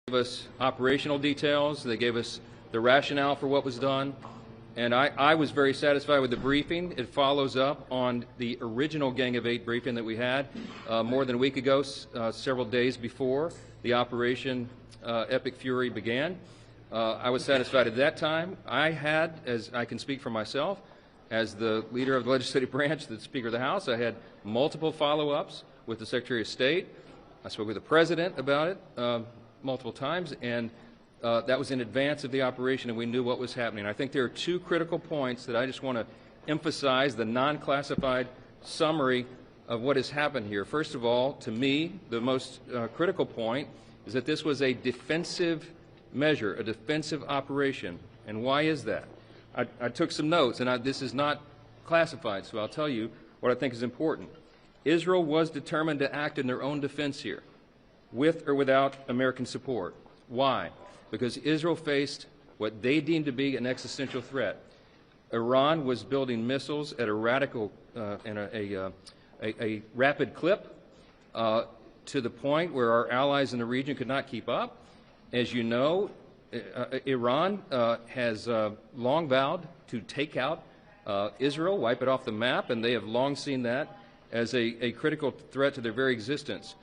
gave us operational details. They gave us the rationale for what was done. And I was very satisfied with the briefing. It follows up on the original Gang of Eight briefing that we had more than a week ago, several days before the Operation Epic Fury began. I was satisfied at that time. I had, as I can speak for myself, as the leader of the legislative branch, the Speaker of the House, I had multiple follow-ups with the Secretary of State. I spoke with the President about it multiple times, and that was in advance of the operation, and we knew what was happening. I think there are two critical points that I just want to emphasize, the non-classified summary of what has happened here. First of all, to me, the most critical point is that this was a defensive measure, a defensive operation. And why is that? I took some notes, and this is not classified, so I'll tell you what I think is important. Israel was determined to act in their own defense here, with or without American support. Why? Because Israel faced what they deemed to be an existential threat. Iran was building missiles at a radical and a rapid clip to the point where our allies in the region could not keep up. As you know, Iran has long vowed to take out Israel, wipe it off the map, and they have long seen that as a critical threat to their very existence.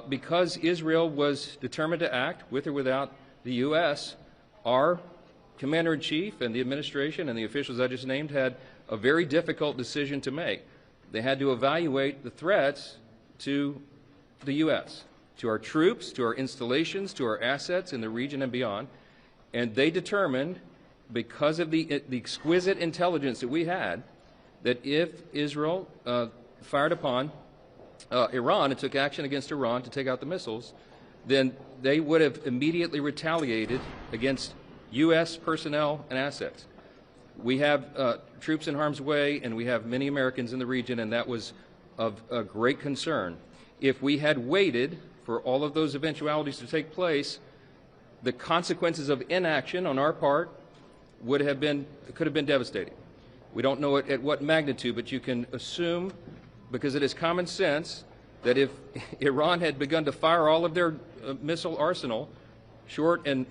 Because Israel was determined to act, with or without the U.S., our Commander-in-Chief and the administration and the officials I just named had a very difficult decision to make. They had to evaluate the threats to the U.S., to our troops, to our installations, to our assets in the region and beyond. And they determined, because of the exquisite intelligence that we had, that if Israel fired upon Iran and took action against Iran to take out the missiles, then they would have immediately retaliated against U.S. personnel and assets. We have troops in harm's way, and we have many Americans in the region, and that was of great concern. If we had waited for all of those eventualities to take place, the consequences of inaction on our part could have been devastating. We don't know at what magnitude, but you can assume, because it is common sense, that if Iran had begun to fire all of their missile arsenal, short and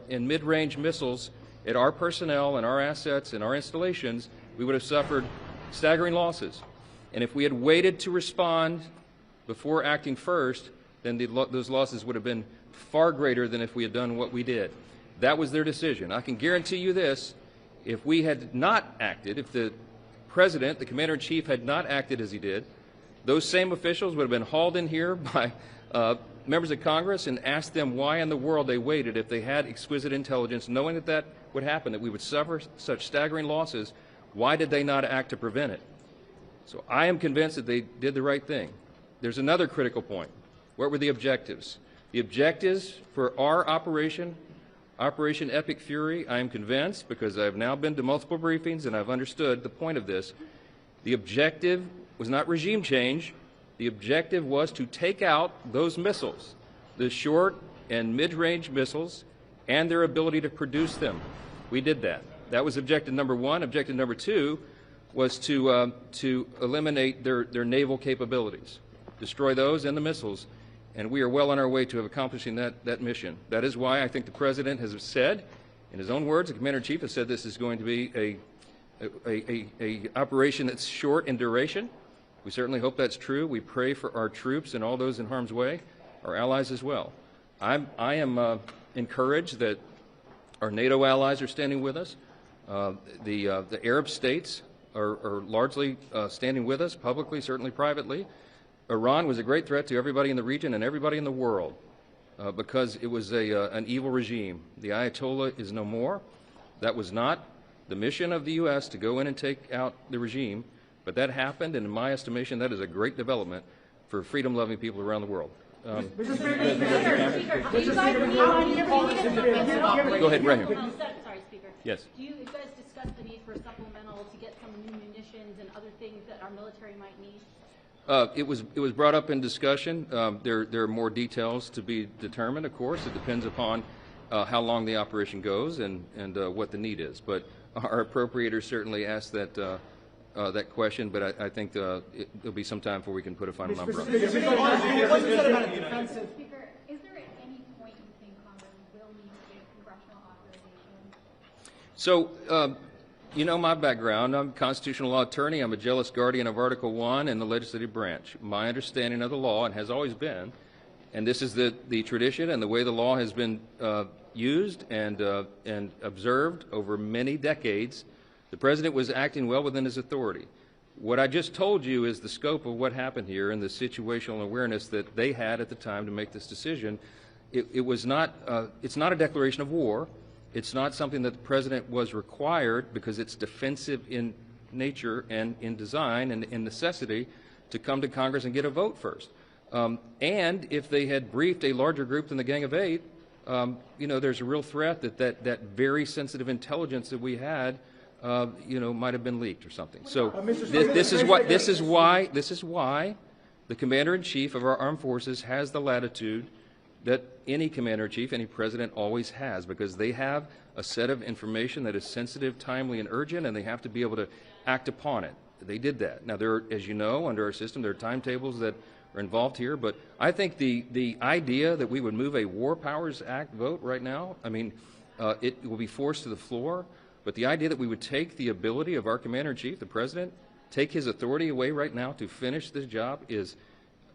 mid-range missiles, at our personnel and our assets and our installations, we would have suffered staggering losses. And if we had waited to respond before acting first, then those losses would have been far greater than if we had done what we did. That was their decision. I can guarantee you this: if we had not acted, if the President, the Commander-in-Chief, had not acted as he did, those same officials would have been hauled in here by members of Congress and asked them why in the world they waited if they had exquisite intelligence, knowing that that would happen, that we would suffer such staggering losses. Why did they not act to prevent it? So I am convinced that they did the right thing. There's another critical point. What were the objectives? The objectives for our Operation Epic Fury, I am convinced, because I've now been to multiple briefings and I've understood the point of this, the objective was not regime change. The objective was to take out those missiles, the short and mid-range missiles, and their ability to produce them. We did that. That was objective number one. Objective number two was to eliminate their naval capabilities, destroy those and the missiles. And we are well on our way to accomplishing that mission. That is why I think the President has said, in his own words, the Commander-in-Chief has said this is going to be a operation that's short in duration. We certainly hope that's true. We pray for our troops and all those in harm's way, our allies as well. I am encouraged that our NATO allies are standing with us. The Arab states are largely standing with us, publicly, certainly privately. Iran was a great threat to everybody in the region and everybody in the world because it was an evil regime. The Ayatollah is no more. That was not the mission of the U.S. to go in and take out the regime, but that happened, and in my estimation, that is a great development for freedom-loving people around the world. Go ahead, Rahim. Sorry, Speaker. Yes. Do you guys discuss the need for a supplemental to get some new munitions and other things that our military might need? It was brought up in discussion. There are more details to be determined, of course. It depends upon how long the operation goes and what the need is. But our appropriators certainly asked that question, but I think there'll be some time before we can put a final number on it. Speaker, is there at any point you think So, you know my background. I'm a constitutional law attorney. I'm a jealous guardian of Article 1 in the legislative branch. My understanding of the law, and has always been, and this is the tradition and the way the law has been used and observed over many decades, the President was acting well within his authority. What I just told you is the scope of what happened here and the situational awareness that they had at the time to make this decision. It was not, it's not a declaration of war. It's not something that the President was required, because it's defensive in nature and in design and in necessity, to come to Congress and get a vote first. And if they had briefed a larger group than the Gang of Eight, you know, there's a real threat that that very sensitive intelligence that we had, you know, might have been leaked or something. So this is why the Commander-in-Chief of our armed forces has the latitude that any Commander-in-Chief, any President always has, because they have a set of information that is sensitive, timely, and urgent, and they have to be able to act upon it. They did that. Now, there are, as you know, under our system, there are timetables that are involved here, but I think the idea that we would move a War Powers Act vote right now, I mean, it will be forced to the floor, but the idea that we would take the ability of our Commander-in-Chief, the President, take his authority away right now to finish this job is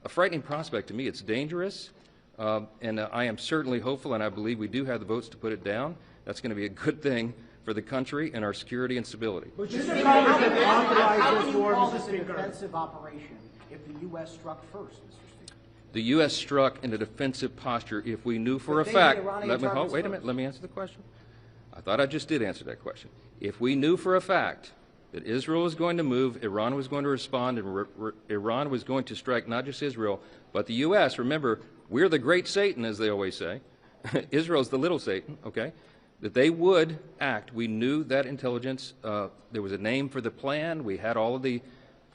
a frightening prospect to me. It's dangerous. And I am certainly hopeful, and I believe we do have the votes to put it down. That's going to be a good thing for the country and our security and stability. But how can you call this a defensive operation if the U.S. struck first, Mr. Speaker? The U.S. struck in a defensive posture if we knew for a fact. Wait a minute. Let me answer the question. I thought I just did answer that question. If we knew for a fact that Israel was going to move, Iran was going to respond, and Iran was going to strike not just Israel, but the U.S. Remember, we're the great Satan, as they always say. Israel's the little Satan, okay? That they would act. We knew that intelligence. There was a name for the plan. We had all the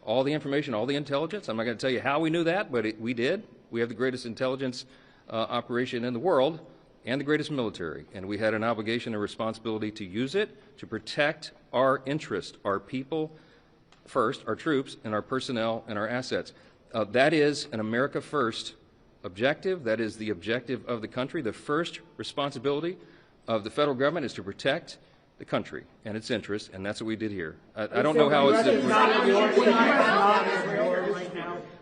information, all the intelligence. I'm not going to tell you how we knew that, but we did. We have the greatest intelligence operation in the world and the greatest military. And we had an obligation and responsibility to use it to protect our interest, our people first, our troops, and our personnel and our assets. That is an America First objective. That is the objective of the country. The first responsibility of the federal government is to protect the country and its interests, and that's what we did here. I don't know how it's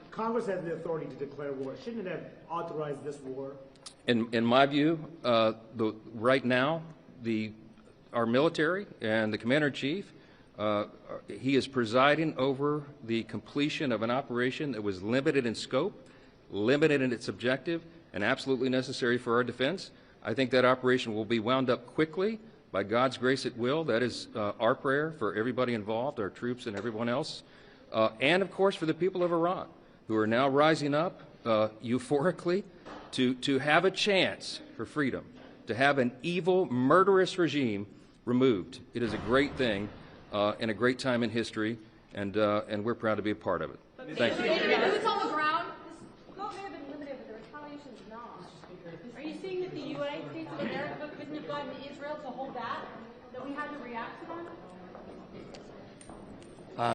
Congress has the authority to declare war. Shouldn't it have authorized this war? In my view, right now, our military and the Commander-in-Chief, he is presiding over the completion of an operation that was limited in scope, limited in its objective, and absolutely necessary for our defense. I think that operation will be wound up quickly. By God's grace, it will. That is our prayer for everybody involved, our troops and everyone else. And, of course, for the people of Iran, who are now rising up euphorically to have a chance for freedom, to have an evil, murderous regime removed. It is a great thing and a great time in history, and we're proud to be a part of it. Thank you. Boots on the ground. This vote may have been limited, but the retaliation is not. Are you saying that the United States of America couldn't have gotten Israel to hold back? That we had to react to them?